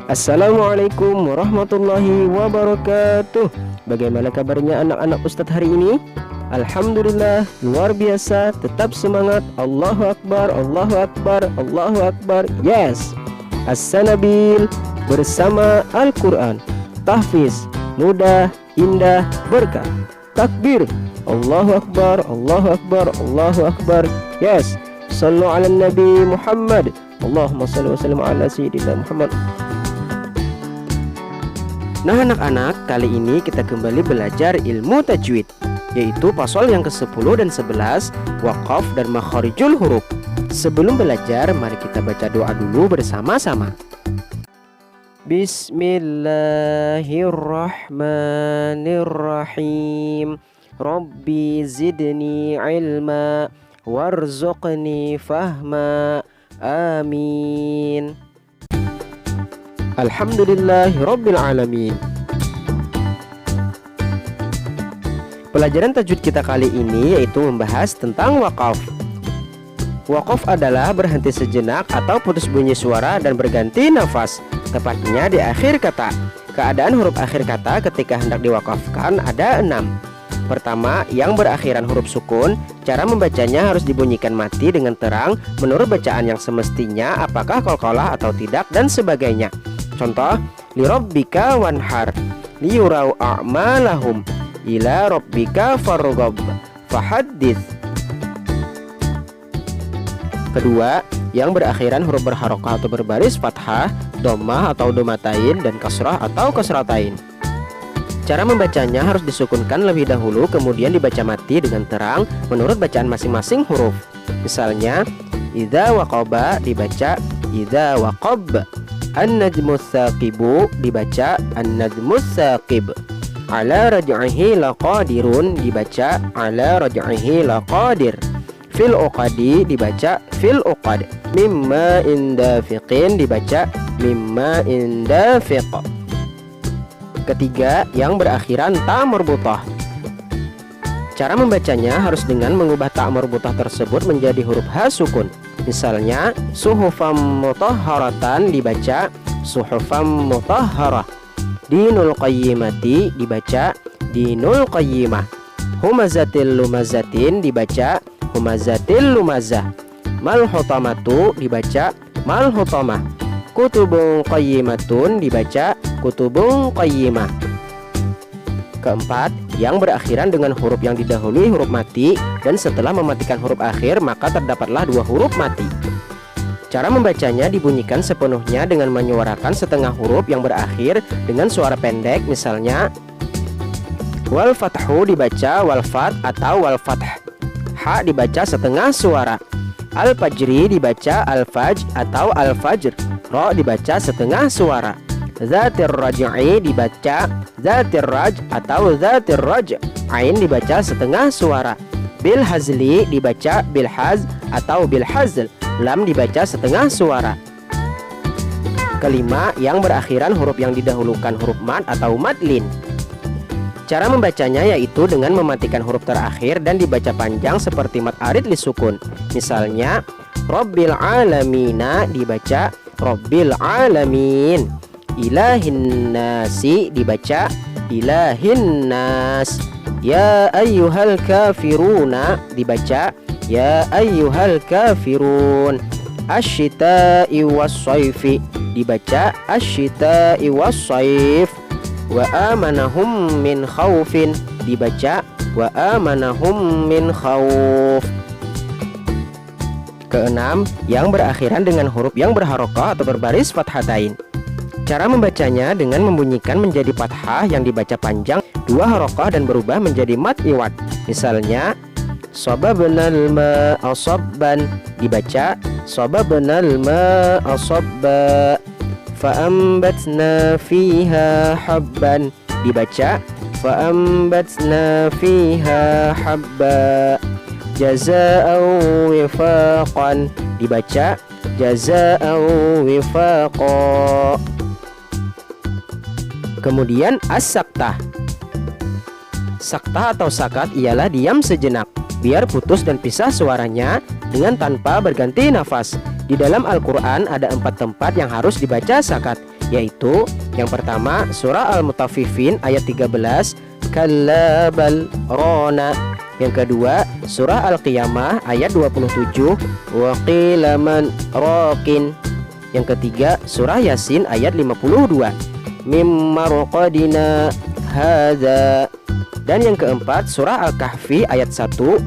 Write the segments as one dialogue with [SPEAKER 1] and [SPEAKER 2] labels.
[SPEAKER 1] Assalamualaikum warahmatullahi wabarakatuh. Bagaimana kabarnya anak-anak Ustadz hari ini? Alhamdulillah, luar biasa, tetap semangat. Allahu Akbar, Allahu Akbar, Allahu Akbar. Yes, As-Sanabil bersama Al-Quran. Tahfiz, mudah, indah, berkah. Takbir, Allahu Akbar, Allahu Akbar, Allahu Akbar. Yes, sallu ala Nabi Muhammad. Allahumma salli wa sallim ala Sayyidina Muhammad. Nah anak-anak, kali ini kita kembali belajar ilmu tajwid, yaitu pasal yang ke-10 dan 11, waqaf dan makharijul huruf. Sebelum belajar, mari kita baca doa dulu bersama-sama. Bismillahirrahmanirrahim. Rabbi zidni ilma warzuqni fahma. Amin. Alhamdulillahirabbil alamin. Pelajaran tajwid kita kali ini yaitu membahas tentang waqaf. Waqaf adalah berhenti sejenak atau putus bunyi suara dan berganti nafas, tepatnya di akhir kata. Keadaan huruf akhir kata ketika hendak diwakafkan ada 6. Pertama, yang berakhiran huruf sukun, cara membacanya harus dibunyikan mati dengan terang menurut bacaan yang semestinya, apakah qalqalah atau tidak dan sebagainya. Contoh, li rabbika wanhar, li yurau a'malahum, ila rabbika farghab, fahaddits. Kedua, yang berakhiran huruf berharokah atau berbaris fathah, dhammah atau dhammatain, dan kasrah atau kasratain. Cara membacanya harus disukunkan lebih dahulu, kemudian dibaca mati dengan terang menurut bacaan masing-masing huruf. Misalnya, idza waqaba dibaca idza waqab, an-najmus saqibu dibaca an-najmus saqib, ala raj'ihi laqadirun dibaca ala raj'ihi laqadir, fil uqadi dibaca fil uqad, mimma indafiqin dibaca mimma indafiq. Ketiga, yang berakhiran ta marbutah. Cara membacanya harus dengan mengubah ta marbutah tersebut menjadi huruf ha sukun. Misalnya, suhufam mutahharatan dibaca suhufam mutahharah, dinul qayyimati dibaca dinul qayyimah, humazatil lumazatin dibaca humazatil lumazah, malhutamatu dibaca malhutamah, kutubun qayyimatun dibaca kutubun qayyimah. Keempat, yang berakhiran dengan huruf yang didahului huruf mati dan setelah mematikan huruf akhir maka terdapatlah 2 huruf mati. Cara membacanya dibunyikan sepenuhnya dengan menyuarakan setengah huruf yang berakhir dengan suara pendek. Misalnya, wal fathu dibaca wal fat atau wal fath, ha dibaca setengah suara, al fajri dibaca al faj atau al fajr, ro dibaca setengah suara, zatir raj'i dibaca zatir raj atau zatir raj, ain dibaca setengah suara, bil hazli dibaca bil haz atau bil hazl, lam dibaca setengah suara. Kelima, yang berakhiran huruf yang didahulukan huruf mad atau madlin. Cara membacanya yaitu dengan mematikan huruf terakhir dan dibaca panjang seperti mad arid li sukun. Misalnya, rabbil alamina dibaca rabbil alamin, ilahin nasi dibaca ilahin nas, ya ayyuhal kafiruna dibaca ya ayyuhal kafirun, asyita'i wassayfi dibaca asyita'i wassayf, wa amanahum min khawfin dibaca wa amanahum min khawf. Keenam, yang berakhiran dengan huruf yang berharokah atau berbaris fathatain. Cara membacanya dengan membunyikan menjadi fathah yang dibaca panjang 2 harokah dan berubah menjadi mad iwad. Misalnya, sababnal ma'a sabban dibaca sababnal ma'a sabba, fa'ambatna fiha habban dibaca fa'ambatna fiha habba, jazaa'u wifaqan dibaca jazaa'u wifaqa. Kemudian as-saktah. Saktah atau sakat ialah diam sejenak, biar putus dan pisah suaranya dengan tanpa berganti nafas. Di dalam Al-Quran ada 4 tempat yang harus dibaca sakat, yaitu yang pertama surah Al-Mutaffifin ayat 13, kalla bal rana. Yang kedua surah Al-Qiyamah ayat 27, wa qila man raqin. Yang ketiga surah Yasin ayat 52, mimma raqadina hadza. Dan yang keempat surah Al-Kahfi ayat 1,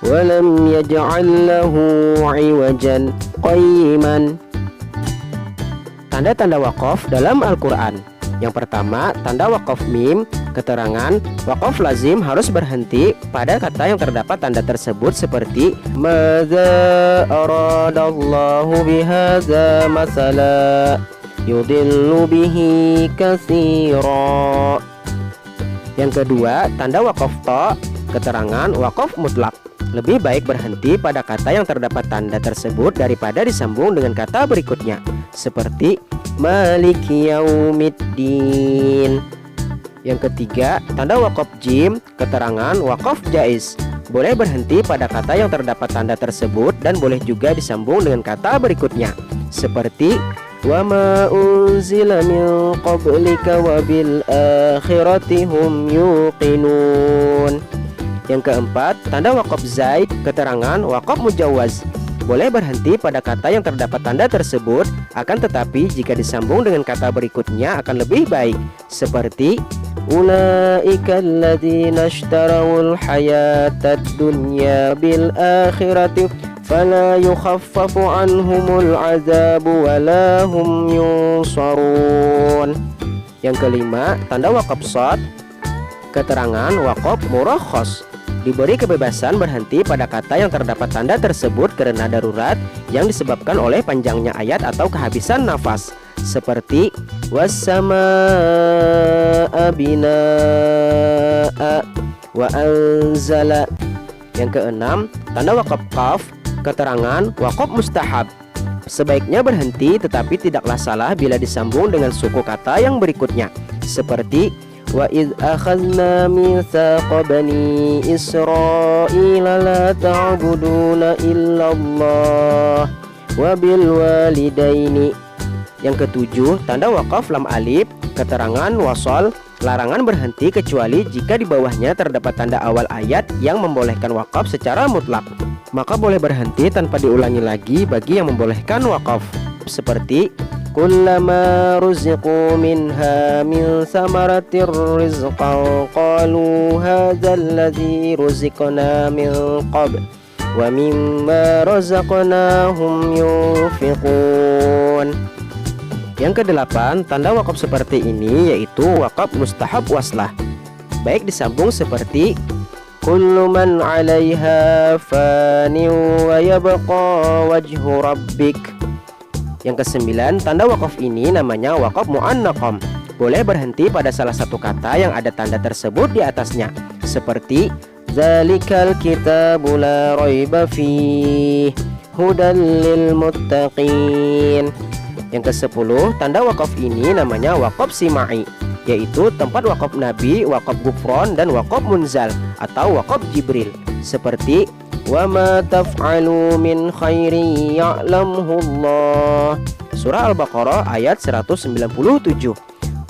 [SPEAKER 1] walam yaj'al lahu 'iwajan qayyiman. Tanda-tanda waqaf dalam Al-Qur'an. Yang pertama, tanda waqaf mim, keterangan waqaf lazim harus berhenti pada kata yang terdapat tanda tersebut seperti madza aradallahu bihadza masala yudillu bihi katsira. Yang kedua, tanda waqaf ta, keterangan waqaf mutlak. Lebih baik berhenti pada kata yang terdapat tanda tersebut daripada disambung dengan kata berikutnya, seperti maliki yaumiddin. Yang ketiga, tanda waqaf jim, keterangan waqaf jaiz. Boleh berhenti pada kata yang terdapat tanda tersebut dan boleh juga disambung dengan kata berikutnya, seperti wa ma unzila min qablika wa bil akhirati hum yuqinun. Yang keempat, tanda waqaf zaid, keterangan waqaf mujawaz. Boleh berhenti pada kata yang terdapat tanda tersebut, akan tetapi jika disambung dengan kata berikutnya akan lebih baik, seperti ulaika alladzina ishtarawul hayatad dunya bil akhirati fala yukhaffafu anhumul azabu wala hum yunsarun. Yang kelima, tanda waqaf shad, keterangan waqaf murakhas. Diberi kebebasan berhenti pada kata yang terdapat tanda tersebut karena darurat yang disebabkan oleh panjangnya ayat atau kehabisan nafas, seperti was-samaa'a binaa'a wa anzala. Yang keenam, tanda waqaf qaf, keterangan waqaf mustahab. Sebaiknya berhenti tetapi tidaklah salah bila disambung dengan suku kata yang berikutnya, seperti wa idz akhadna mitsaqa bani Israila la ta'buduna illallah wa bil walidaini. Yang ketujuh, tanda waqaf lam alif, keterangan wasal, larangan berhenti kecuali jika di bawahnya terdapat tanda awal ayat yang membolehkan waqaf secara mutlak. Maka boleh berhenti tanpa diulangi lagi bagi yang membolehkan waqaf, seperti kullama ruziqu minha min samaratir rizqan qalu hadzal ladzi ruziqna min qabl wa mimma razaqnahum yunfiqun. Yang kedelapan, tanda waqaf seperti ini yaitu waqaf mustahab waslah. Baik disambung seperti kullu man 'alaiha fani wa yabqa wajhu rabbik. Yang kesembilan, tanda waqaf ini namanya waqaf mu'annaqam. Boleh berhenti pada salah satu kata yang ada tanda tersebut di atasnya, seperti zalikal kitabu la raiba fihi hudan lil muttaqin. Yang ke-10, tanda waqaf ini namanya waqaf simai, yaitu tempat waqaf nabi, waqaf gufron, dan waqaf munzal atau waqaf jibril, seperti wa ma taf'alu min khairin ya'lamhu Allah. Surah Al-Baqarah ayat 197.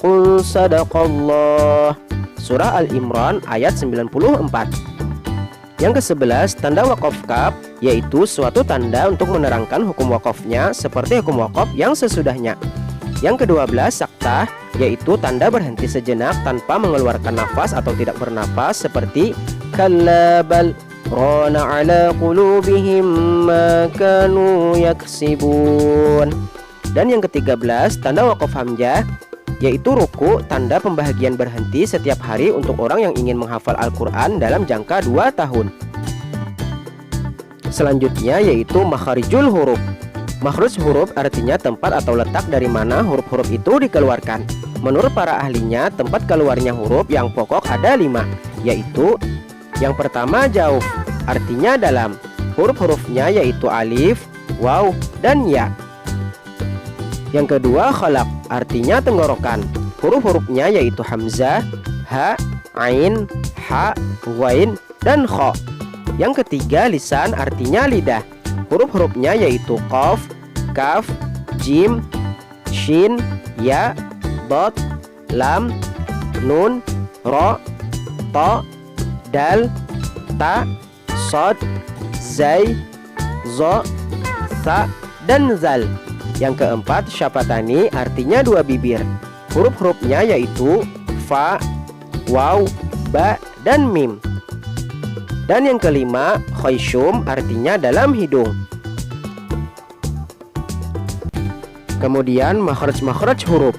[SPEAKER 1] Qul sadaqallah. Surah Al-Imran ayat 94. Yang ke-11, tanda waqaf kaf, yaitu suatu tanda untuk menerangkan hukum waqafnya seperti hukum waqaf yang sesudahnya. Yang ke-12, saktah, yaitu tanda berhenti sejenak tanpa mengeluarkan nafas atau tidak bernafas, seperti kalla bal rana ala qulubihim ma kanu yaksibun. Dan yang ke-13, tanda waqaf hamzah, yaitu ruku, tanda pembahagian berhenti setiap hari untuk orang yang ingin menghafal Al-Quran dalam jangka 2 tahun. Selanjutnya yaitu makharijul huruf. Makhraj huruf artinya tempat atau letak dari mana huruf-huruf itu dikeluarkan. Menurut para ahlinya, tempat keluarnya huruf yang pokok ada 5, yaitu yang pertama jauh, artinya dalam. Huruf-hurufnya yaitu alif, waw, dan ya. Yang kedua khalaq, artinya tenggorokan. Huruf-hurufnya yaitu hamzah, ha, ain, ha, ghain, dan kha. Yang ketiga lisan, artinya lidah. Huruf-hurufnya yaitu qaf, kaf, jim, shin, ya, dot, lam, nun, ro, to, dal, ta, sod, zai, zo, sa, dan zal. Yang keempat, syafatani, artinya dua bibir. Huruf-hurufnya yaitu fa, waw, ba, dan mim. Dan yang kelima, khayshum, artinya dalam hidung. Kemudian makhraj-makhraj huruf.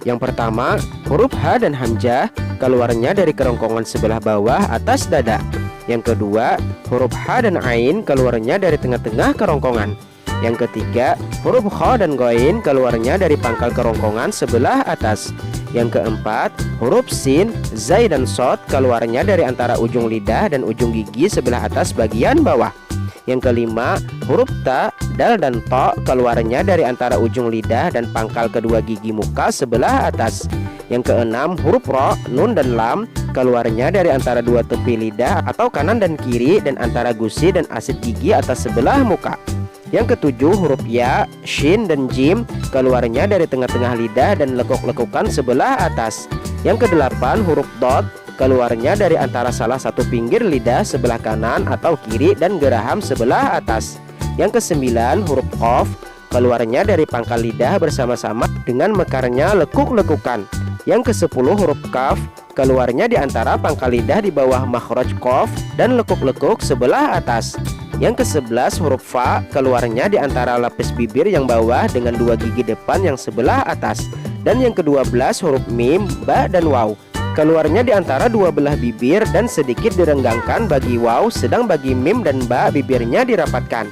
[SPEAKER 1] Yang pertama, huruf H dan Hamzah keluarnya dari kerongkongan sebelah bawah atas dada. Yang kedua, huruf H dan Ain keluarnya dari tengah-tengah kerongkongan. Yang ketiga, huruf Kha dan Ghain keluarnya dari pangkal kerongkongan sebelah atas. Yang keempat, huruf Sin, Zai, dan Shod keluarnya dari antara ujung lidah dan ujung gigi sebelah atas bagian bawah. Yang kelima, huruf Ta, Dal, dan To keluarnya dari antara ujung lidah dan pangkal kedua gigi muka sebelah atas. Yang keenam, huruf Ro, Nun, dan Lam keluarnya dari antara dua tepi lidah atau kanan dan kiri dan antara gusi dan asit gigi atas sebelah muka. Yang ketujuh, huruf Ya, Shin, dan Jim keluarnya dari tengah-tengah lidah dan lekuk-lekukan sebelah atas. Yang kedelapan, huruf Dot keluarnya dari antara salah satu pinggir lidah sebelah kanan atau kiri dan geraham sebelah atas. Yang kesembilan, huruf Qaf keluarnya dari pangkal lidah bersama-sama dengan mekarnya lekuk-lekukan. Yang kesepuluh, huruf Kaf keluarnya di antara pangkal lidah di bawah makhraj Qaf dan lekuk-lekuk sebelah atas. Yang ke-11, huruf Fa keluarnya di antara lapis bibir yang bawah dengan dua gigi depan yang sebelah atas. Dan yang ke-12, huruf Mim, Ba, dan Waw keluarnya di antara dua belah bibir dan sedikit direnggangkan bagi Waw, sedang bagi Mim dan Ba bibirnya dirapatkan.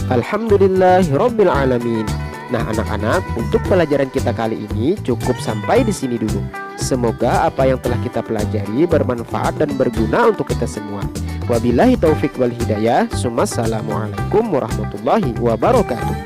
[SPEAKER 1] Alhamdulillahirabbil alamin. Nah, anak-anak, untuk pelajaran kita kali ini cukup sampai di sini dulu. Semoga apa yang telah kita pelajari bermanfaat dan berguna untuk kita semua. Wabillahi taufik wal hidayah. Assalamualaikum warahmatullahi wabarakatuh.